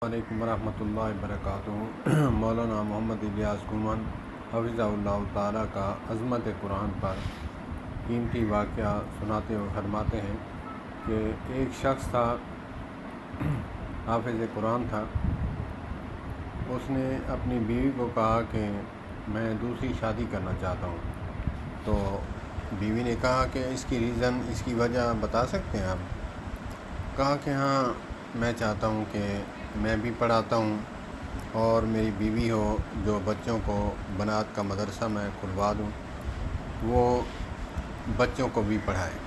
علیکم ورحمۃ اللہ وبرکاتہ۔ مولانا محمد الیاس گمان حفظہ اللہ تعالیٰ کا عظمت قرآن پر قیمتی واقعہ سناتے ہوئے فرماتے ہیں کہ ایک شخص تھا، حافظ قرآن تھا۔ اس نے اپنی بیوی کو کہا کہ میں دوسری شادی کرنا چاہتا ہوں، تو بیوی نے کہا کہ اس کی ریزن، اس کی وجہ بتا سکتے ہیں آپ؟ کہا کہ ہاں، میں چاہتا ہوں کہ میں بھی پڑھاتا ہوں اور میری بیوی ہو جو بچوں کو بنات کا مدرسہ میں کھلوا دوں، وہ بچوں کو بھی پڑھائے۔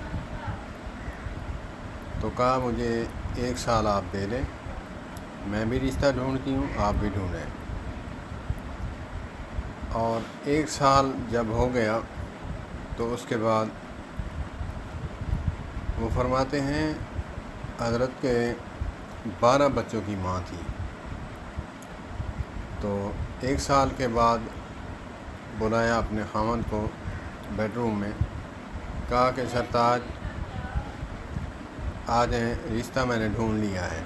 تو کہا مجھے 1 سال آپ دے دیں، میں بھی رشتہ ڈھونڈتی ہوں، آپ بھی ڈھونڈیں۔ اور 1 سال جب ہو گیا تو اس کے بعد وہ فرماتے ہیں حضرت کے 12 بچوں کی ماں تھی۔ تو 1 سال کے بعد بلایا اپنے خاوند کو بیڈ روم میں، کہا کہ سرتاج آ جائیں، رشتہ میں نے ڈھونڈ لیا ہے۔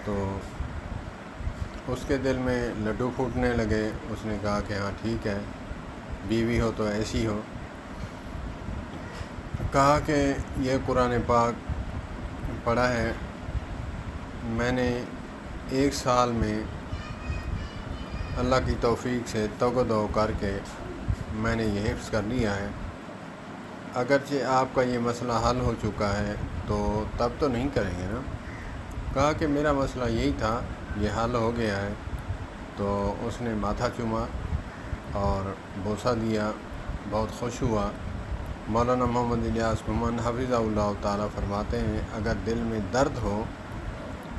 تو اس کے دل میں لڈو پھوٹنے لگے۔ اس نے کہا کہ ہاں ٹھیک ہے، بیوی ہو تو ایسی ہو۔ کہا کہ یہ قرآن پاک پڑھا ہے، میں نے 1 سال میں اللہ کی توفیق سے توقع کر کے میں نے یہ حفظ کر لیا ہے۔ اگرچہ آپ کا یہ مسئلہ حل ہو چکا ہے تو تب تو نہیں کریں گے نا؟ کہا کہ میرا مسئلہ یہی تھا، یہ حل ہو گیا ہے۔ تو اس نے ماتھا چوما اور بوسہ دیا، بہت خوش ہوا۔ مولانا محمد الیاس گمان حفظہ اللہ تعالیٰ فرماتے ہیں اگر دل میں درد ہو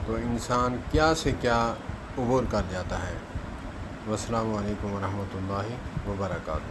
تو انسان کیا سے کیا عبور کر جاتا ہے۔ والسلام علیکم ورحمۃ اللہ وبرکاتہ۔